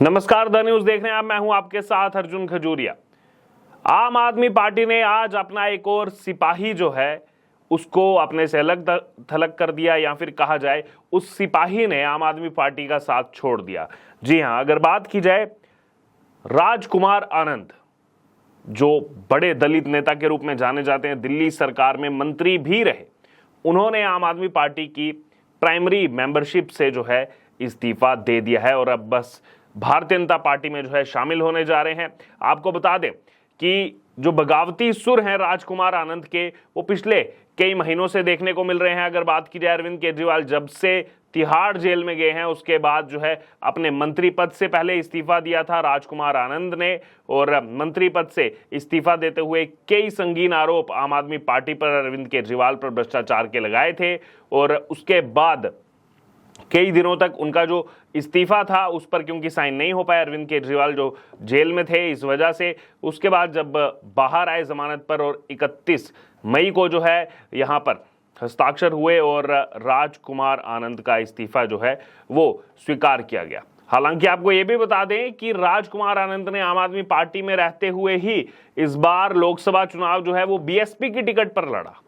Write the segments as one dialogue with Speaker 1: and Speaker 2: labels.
Speaker 1: नमस्कार, the news देख रहे हैं आप। मैं हूं आपके साथ अर्जुन खजूरिया। आम आदमी पार्टी ने आज अपना एक और सिपाही जो है उसको अपने से अलग थलग कर दिया, या फिर कहा जाए उस सिपाही ने आम आदमी पार्टी का साथ छोड़ दिया। जी हां, अगर बात की जाए राजकुमार आनंद, जो बड़े दलित नेता के रूप में जाने जाते हैं, दिल्ली सरकार में मंत्री भी रहे, उन्होंने आम आदमी पार्टी की प्राइमरी मेंबरशिप से जो है इस्तीफा दे दिया है और अब बस भारतीय जनता पार्टी में जो है शामिल होने जा रहे हैं। आपको बता दें कि जो बगावती सुर हैं राजकुमार आनंद के, वो पिछले कई महीनों से देखने को मिल रहे हैं। अगर बात की जाए, अरविंद केजरीवाल जब से तिहाड़ जेल में गए हैं उसके बाद जो है अपने मंत्री पद से पहले इस्तीफा दिया था राजकुमार आनंद ने, और मंत्री पद से इस्तीफा देते हुए कई संगीन आरोप आम आदमी पार्टी पर, अरविंद केजरीवाल पर भ्रष्टाचार के लगाए थे। और उसके बाद कई दिनों तक उनका जो इस्तीफा था उस पर क्योंकि साइन नहीं हो पाया, अरविंद केजरीवाल जो जेल में थे इस वजह से, उसके बाद जब बाहर आए जमानत पर और 31 मई को जो है यहां पर हस्ताक्षर हुए और राजकुमार आनंद का इस्तीफा जो है वो स्वीकार किया गया। हालांकि आपको ये भी बता दें कि राजकुमार आनंद ने आम आदमी पार्टी में रहते हुए ही इस बार लोकसभा चुनाव जो है वो बीएसपी की टिकट पर लड़ा।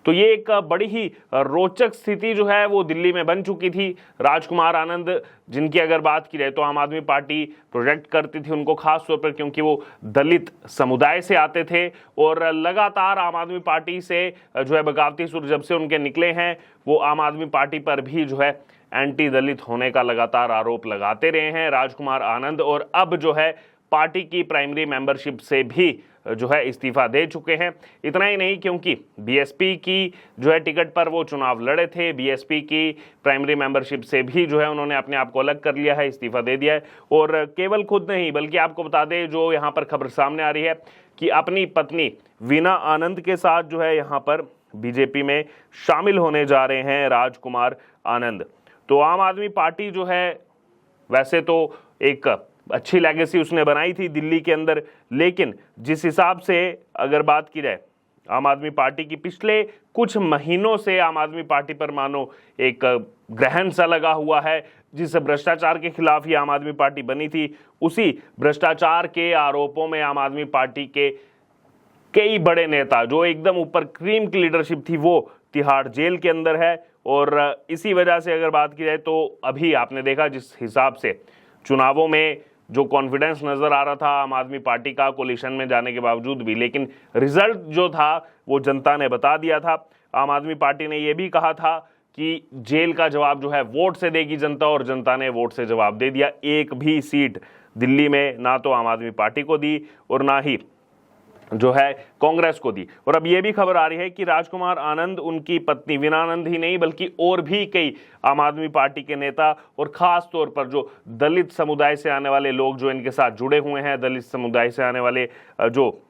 Speaker 1: तो ये एक बड़ी ही रोचक स्थिति जो है वो दिल्ली में बन चुकी थी। राजकुमार आनंद, जिनकी अगर बात की जाए तो आम आदमी पार्टी प्रोजेक्ट करती थी उनको खास तौर पर क्योंकि वो दलित समुदाय से आते थे, और लगातार आम आदमी पार्टी से जो है बगावती सुर जब से उनके निकले हैं, वो आम आदमी पार्टी पर भी जो है एंटी दलित होने का लगातार आरोप लगाते रहे हैं राजकुमार आनंद। और अब जो है पार्टी की प्राइमरी मेंबरशिप से भी जो है इस्तीफा दे चुके हैं। इतना ही नहीं, क्योंकि बीएसपी की जो है टिकट पर वो चुनाव लड़े थे, बीएसपी की प्राइमरी मेंबरशिप से भी जो है उन्होंने अपने आप को अलग कर लिया है, इस्तीफा दे दिया है। और केवल खुद नहीं बल्कि आपको बता दें, जो यहाँ पर खबर सामने आ रही है कि अपनी पत्नी वीना आनंद के साथ जो है यहाँ पर बीजेपी में शामिल होने जा रहे हैं राजकुमार आनंद। तो आम आदमी पार्टी जो है वैसे तो एक अच्छी लेगेसी उसने बनाई थी दिल्ली के अंदर, लेकिन जिस हिसाब से अगर बात की जाए आम आदमी पार्टी की, पिछले कुछ महीनों से आम आदमी पार्टी पर मानो एक ग्रहण सा लगा हुआ है। जिस भ्रष्टाचार के खिलाफ ही आम आदमी पार्टी बनी थी, उसी भ्रष्टाचार के आरोपों में आम आदमी पार्टी के कई बड़े नेता, जो एकदम ऊपर क्रीम की लीडरशिप थी, वो तिहाड़ जेल के अंदर है। और इसी वजह से अगर बात की जाए तो अभी आपने देखा जिस हिसाब से चुनावों में जो कॉन्फिडेंस नजर आ रहा था आम आदमी पार्टी का कोलिशन में जाने के बावजूद भी, लेकिन रिजल्ट जो था वो जनता ने बता दिया था। आम आदमी पार्टी ने यह भी कहा था कि जेल का जवाब जो है वोट से देगी जनता, और जनता ने वोट से जवाब दे दिया। एक भी सीट दिल्ली में ना तो आम आदमी पार्टी को दी और ना ही जो है कांग्रेस को दी। और अब यह भी खबर आ रही है कि राजकुमार आनंद, उनकी पत्नी वीना आनंद ही नहीं बल्कि और भी कई आम आदमी पार्टी के नेता, और खास तौर पर जो दलित समुदाय से आने वाले लोग जो इनके साथ जुड़े हुए हैं, दलित समुदाय से आने वाले जो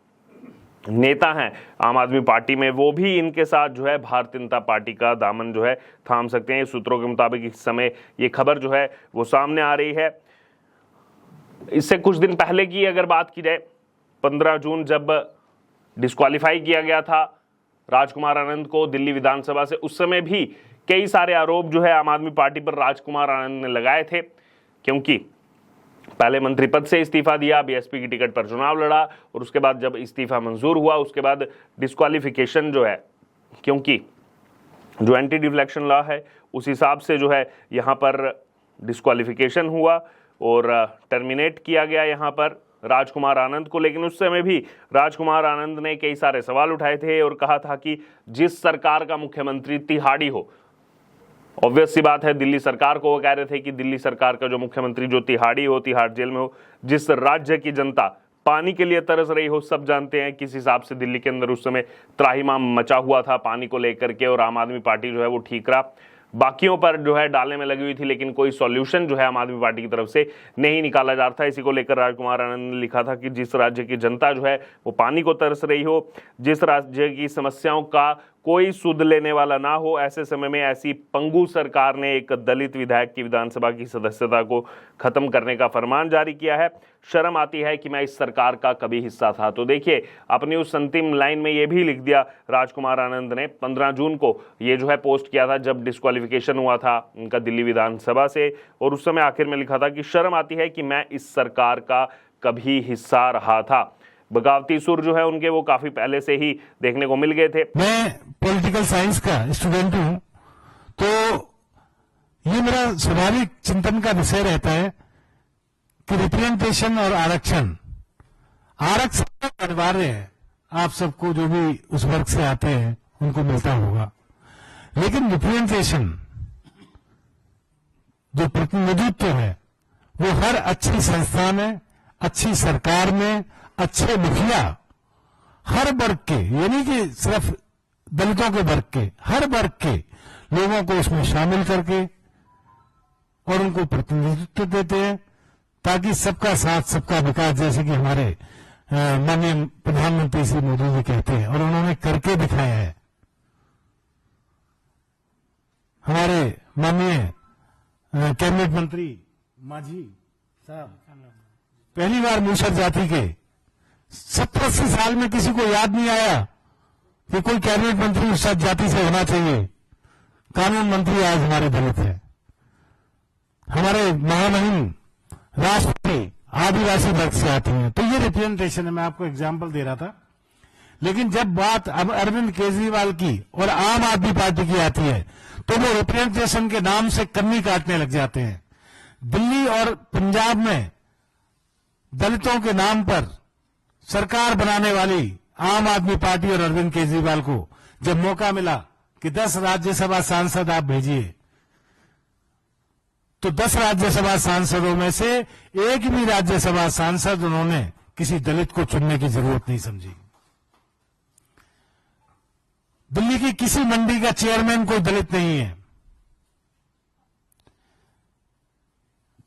Speaker 1: नेता हैं आम आदमी पार्टी में, वो भी इनके साथ जो है भारतीय जनता पार्टी का दामन जो है थाम सकते हैं। सूत्रों के मुताबिक इस समय ये खबर जो है वो सामने आ रही है। इससे कुछ दिन पहले की अगर बात की जाए, 15 जून जब डिस्क्वालीफाई किया गया था राजकुमार आनंद को दिल्ली विधानसभा से, उस समय भी कई सारे आरोप जो है आम आदमी पार्टी पर राजकुमार आनंद ने लगाए थे, क्योंकि पहले मंत्री पद से इस्तीफा दिया, बीएसपी की टिकट पर चुनाव लड़ा, और उसके बाद जब इस्तीफा मंजूर हुआ उसके बाद डिस्क्वालिफिकेशन जो है, क्योंकि जो एंटी डिफ्लेक्शन लॉ है उस हिसाब से जो है यहाँ पर डिस्क्वालिफिकेशन हुआ और टर्मिनेट किया गया यहाँ पर राजकुमार आनंद को। लेकिन उस समय भी राजकुमार आनंद ने कई सारे सवाल उठाए थे और कहा था कि जिस सरकार का मुख्यमंत्री तिहाड़ी हो, ऑब्वियस सी बात है दिल्ली सरकार को वो कह रहे थे कि दिल्ली सरकार का जो मुख्यमंत्री जो तिहाड़ी हो, तिहाड़ जेल में हो, जिस राज्य की जनता पानी के लिए तरस रही हो, सब जानते हैं किस हिसाब से दिल्ली के अंदर उस समय त्राहिमाम मचा हुआ था पानी को लेकर के, और आम आदमी पार्टी जो है वो ठीक रहा, बाकियों पर जो है डालने में लगी हुई थी, लेकिन कोई सॉल्यूशन जो है आम आदमी पार्टी की तरफ से नहीं निकाला जा रहा था। इसी को लेकर राजकुमार आनंद ने लिखा था कि जिस राज्य की जनता जो है वो पानी को तरस रही हो, जिस राज्य की समस्याओं का कोई सुध लेने वाला ना हो। ऐसे समय में ऐसी पंगु सरकार ने एक दलित विधायक की विधानसभा की सदस्यता को खत्म करने का फरमान जारी किया है। शर्म आती है कि मैं इस सरकार का कभी हिस्सा था। तो देखिए, अपनी उस अंतिम लाइन में ये भी लिख दिया राजकुमार आनंद ने। 15 जून को ये जो है पोस्ट किया था जब डिस्क्वालिफिकेशन हुआ था उनका दिल्ली विधानसभा से, और उस समय आखिर में लिखा था कि शर्म आती है कि मैं इस सरकार का कभी हिस्सा रहा था। बगावती सुर जो है उनके वो काफी पहले से ही देखने को मिल गए थे।
Speaker 2: मैं पॉलिटिकल साइंस का स्टूडेंट हूं, तो ये मेरा स्वाभाविक चिंतन का विषय रहता है कि रिप्रेजेंटेशन और आरक्षण अनिवार्य है। आप सबको जो भी उस वर्ग से आते हैं उनको मिलता होगा, लेकिन रिप्रेजेंटेशन जो प्रतिनिधित्व है वो हर अच्छी संस्था में, अच्छी सरकार में, अच्छे मुखिया हर वर्ग के, यानी कि सिर्फ दलितों के वर्ग के, हर वर्ग के लोगों को उसमें शामिल करके और उनको प्रतिनिधित्व देते हैं, ताकि सबका साथ सबका विकास, जैसे कि हमारे माननीय प्रधानमंत्री श्री मोदी जी कहते हैं और उन्होंने करके दिखाया है। हमारे माननीय कैबिनेट मंत्री मांझी साहब पहली बार मूसर जाति के 70-80 साल में किसी को याद नहीं आया कि कोई कैबिनेट मंत्री उस जाति से होना चाहिए। कानून मंत्री आज हमारे दलित है। हमारे महामहिम राष्ट्रपति आदिवासी वर्ग से आती हैं। तो ये रिप्रेजेंटेशन है, मैं आपको एग्जाम्पल दे रहा था। लेकिन जब बात अब अरविंद केजरीवाल की और आम आदमी पार्टी की आती है तो वो रिप्रेजेंटेशन के नाम से कन्नी काटने लग जाते हैं। दिल्ली और पंजाब में दलितों के नाम पर सरकार बनाने वाली आम आदमी पार्टी और अरविंद केजरीवाल को जब मौका मिला कि 10 राज्यसभा सांसद आप भेजिए, तो 10 राज्यसभा सांसदों में से एक भी राज्यसभा सांसद उन्होंने किसी दलित को चुनने की जरूरत नहीं समझी। दिल्ली की किसी मंडी का चेयरमैन कोई दलित नहीं है।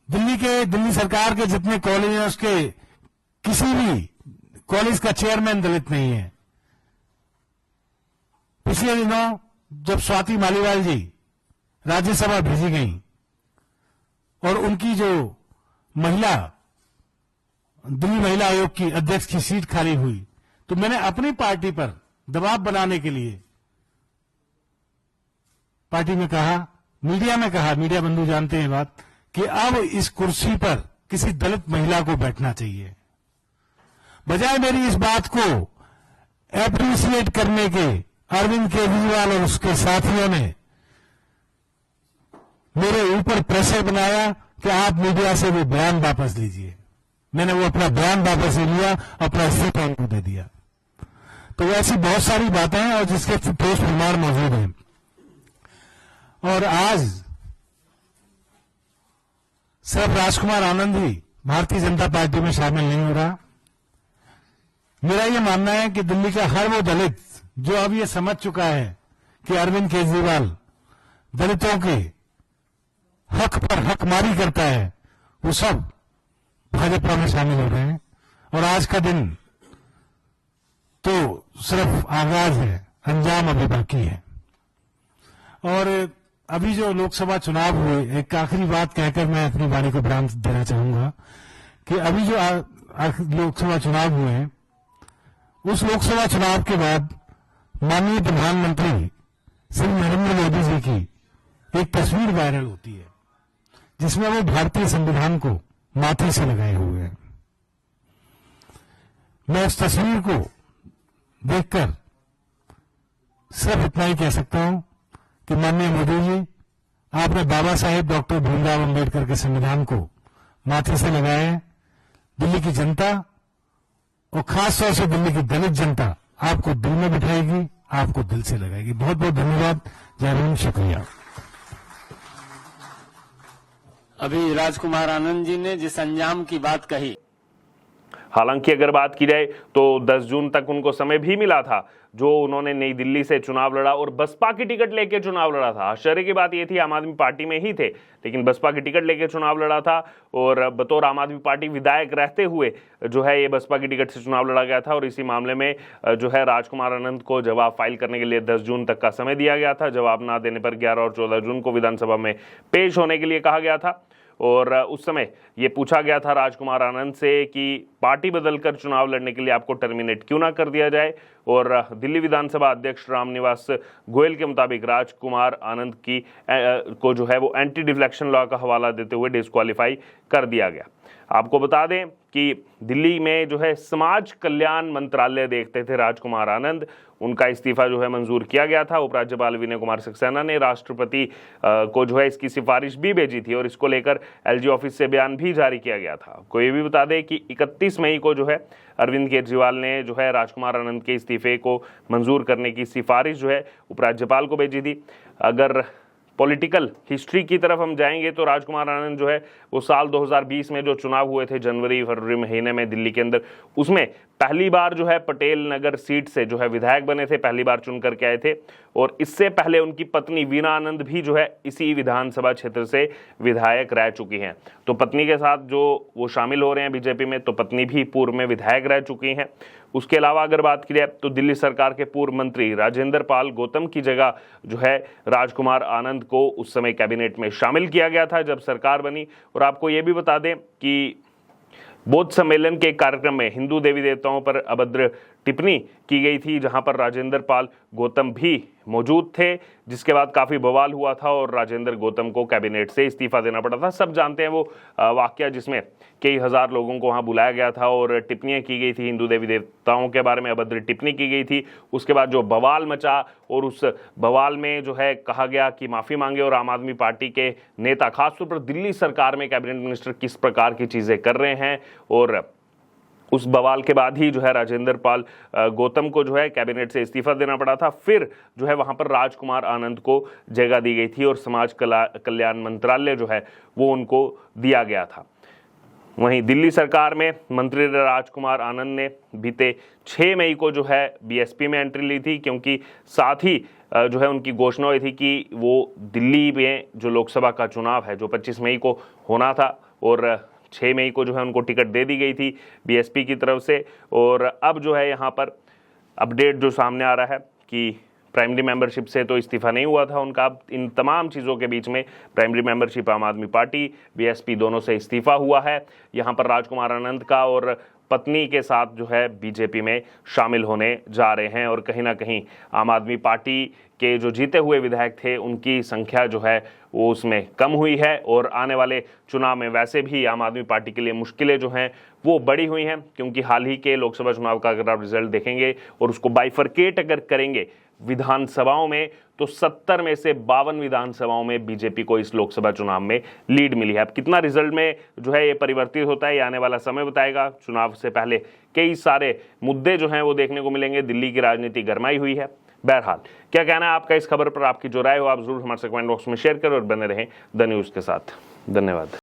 Speaker 2: दिल्ली सरकार के जितने कॉलेज हैं उसके किसी भी कॉलेज का चेयरमैन दलित नहीं है। पिछले दिनों जब स्वाति मालीवाल जी राज्यसभा भेजी गई और उनकी जो दिल्ली महिला आयोग की अध्यक्ष की सीट खाली हुई, तो मैंने अपनी पार्टी पर दबाव बनाने के लिए पार्टी में कहा, मीडिया बंधु जानते हैं बात, कि अब इस कुर्सी पर किसी दलित महिला को बैठना चाहिए। बजाय मेरी इस बात को एप्रिशिएट करने के अरविंद केजरीवाल और उसके साथियों ने मेरे ऊपर प्रेशर बनाया कि आप मीडिया से वो बयान वापस लीजिए। मैंने वो अपना बयान वापस ले लिया, अपना इस्तीफा उनको दे दिया। तो ऐसी बहुत सारी बातें हैं और जिसके ठोस प्रमाण मौजूद हैं। और आज सिर्फ राजकुमार आनंद ही भारतीय जनता पार्टी में शामिल नहीं हो रहा। मेरा यह मानना है कि दिल्ली का हर वो दलित जो अब ये समझ चुका है कि अरविंद केजरीवाल दलितों के हक पर हकमारी करता है, वो सब भाजपा में शामिल हो रहे हैं। और आज का दिन तो सिर्फ आगाज है, अंजाम अभी बाकी है। और अभी जो लोकसभा चुनाव हुए, एक आखिरी बात कहकर मैं अपनी वाणी को विराम देना चाहूंगा कि अभी जो लोकसभा चुनाव हुए हैं, उस लोकसभा चुनाव के बाद माननीय प्रधानमंत्री श्री नरेंद्र मोदी जी की एक तस्वीर वायरल होती है जिसमें वो भारतीय संविधान को माथे से लगाए हुए हैं। मैं उस तस्वीर को देखकर सिर्फ इतना ही कह सकता हूं कि माननीय मोदी जी, आपने बाबा साहेब डॉक्टर भीमराव अंबेडकर के संविधान को माथे से लगाए। दिल्ली की जनता और खासतौर से दिल्ली की दलित जनता आपको दिल में बिठाएगी, आपको दिल से लगाएगी। बहुत बहुत धन्यवाद। जय हिंद, शुक्रिया।
Speaker 3: अभी राजकुमार आनंद जी ने जिस अंजाम की बात कही,
Speaker 1: हालांकि अगर बात की जाए तो 10 जून तक उनको समय भी मिला था, जो उन्होंने नई दिल्ली से चुनाव लड़ा और बसपा की टिकट लेके चुनाव लड़ा था। आश्चर्य की बात यह थी आम आदमी पार्टी में ही थे, लेकिन बसपा की टिकट लेके चुनाव लड़ा था और बतौर आम आदमी पार्टी विधायक रहते हुए जो है ये बसपा की टिकट से चुनाव लड़ा गया था। और इसी मामले में जो है राजकुमार आनंद को जवाब फाइल करने के लिए 10 जून तक का समय दिया गया था। जवाब ना देने पर 11 और 14 जून को विधानसभा में पेश होने के लिए कहा गया था और उस समय ये पूछा गया था राजकुमार आनंद से कि पार्टी बदलकर चुनाव लड़ने के लिए आपको टर्मिनेट क्यों ना कर दिया जाए। और दिल्ली विधानसभा अध्यक्ष रामनिवास गोयल के मुताबिक राजकुमार आनंद की को जो है वो एंटी डिफ्लेक्शन लॉ का हवाला देते हुए डिस्क्वालीफाई कर दिया गया। आपको बता दें कि दिल्ली में जो है समाज कल्याण मंत्रालय देखते थे राजकुमार आनंद, उनका इस्तीफा जो है मंजूर किया गया था। उपराज्यपाल विनय कुमार सक्सेना ने राष्ट्रपति को जो है इसकी सिफारिश भी भेजी थी और इसको लेकर एलजी ऑफिस से बयान भी जारी किया गया था। आपको ये भी बता दें कि 31 मई को जो है अरविंद केजरीवाल ने जो है राजकुमार आनंद के इस्तीफे को मंजूर करने की सिफारिश जो है उपराज्यपाल को भेजी थी। अगर पॉलिटिकल हिस्ट्री की तरफ हम जाएंगे तो राजकुमार आनंद जो है वो साल 2020 में जो चुनाव हुए थे जनवरी फरवरी महीने में दिल्ली के अंदर, उसमें पहली बार जो है पटेल नगर सीट से जो है विधायक बने थे, पहली बार चुन करके आए थे। और इससे पहले उनकी पत्नी वीणा आनंद भी जो है इसी विधानसभा क्षेत्र से विधायक रह चुकी हैं। तो पत्नी के साथ जो वो शामिल हो रहे हैं बीजेपी में, तो पत्नी भी पूर्व में विधायक रह चुकी हैं। उसके अलावा अगर बात की जाए तो दिल्ली सरकार के पूर्व मंत्री राजेंद्र पाल गौतम की जगह जो है राजकुमार आनंद को उस समय कैबिनेट में शामिल किया गया था जब सरकार बनी। और आपको ये भी बता दें कि बौद्ध सम्मेलन के कार्यक्रम में हिंदू देवी देवताओं पर अभद्र टिप्पणी की गई थी, जहां पर राजेंद्र पाल गौतम भी मौजूद थे, जिसके बाद काफी बवाल हुआ था और राजेंद्र गौतम को कैबिनेट से इस्तीफा देना पड़ा था। सब जानते हैं वो वाकया जिसमें कई हजार लोगों को वहां बुलाया गया था और टिप्पणियां की गई थी, हिंदू देवी देवताओं के बारे में अभद्र टिप्पणी की गई थी। उसके बाद जो बवाल मचा और उस बवाल में जो है कहा गया कि माफी मांगे और आम आदमी पार्टी के नेता, खासतौर पर दिल्ली सरकार में कैबिनेट मिनिस्टर किस प्रकार की चीजें कर रहे हैं। और उस बवाल के बाद ही जो है राजेंद्र पाल गौतम को जो है कैबिनेट से इस्तीफा देना पड़ा था। फिर जो है वहां पर राजकुमार आनंद को जगह दी गई थी और समाज कल्याण मंत्रालय जो है वो उनको दिया गया था। वहीं दिल्ली सरकार में मंत्री राजकुमार आनंद ने बीते 6 मई को जो है बीएसपी में एंट्री ली थी, क्योंकि साथ ही जो है उनकी घोषणा हुई थी कि वो दिल्ली में जो लोकसभा का चुनाव है जो 25 मई को होना था और 6 मई को जो है उनको टिकट दे दी गई थी बीएसपी की तरफ से। और अब जो है यहाँ पर अपडेट जो सामने आ रहा है कि प्राइमरी मेंबरशिप से तो इस्तीफा नहीं हुआ था उनका। अब इन तमाम चीज़ों के बीच में प्राइमरी मेंबरशिप आम आदमी पार्टी बीएसपी दोनों से इस्तीफा हुआ है। यहाँ पर राजकुमार आनंद का और पत्नी के साथ जो है बीजेपी में शामिल होने जा रहे हैं। और कहीं ना कहीं आम आदमी पार्टी के जो जीते हुए विधायक थे उनकी संख्या जो है वो उसमें कम हुई है और आने वाले चुनाव में वैसे भी आम आदमी पार्टी के लिए मुश्किलें जो हैं वो बढ़ी हुई हैं, क्योंकि हाल ही के लोकसभा चुनाव का अगर आप रिजल्ट देखेंगे और उसको बाइफरकेट अगर करेंगे विधानसभाओं में तो 70 में से 52 विधानसभाओं में बीजेपी को इस लोकसभा चुनाव में लीड मिली है। अब कितना रिजल्ट में जो है ये परिवर्तित होता है ये आने वाला समय बताएगा। चुनाव से पहले कई सारे मुद्दे जो हैं वो देखने को मिलेंगे। दिल्ली की राजनीति गरमाई हुई है। बहरहाल क्या कहना है आपका इस खबर पर, आपकी जो राय हो आप जरूर हमारे कमेंट बॉक्स में शेयर करें और बने रहें द न्यूज़ के साथ। धन्यवाद।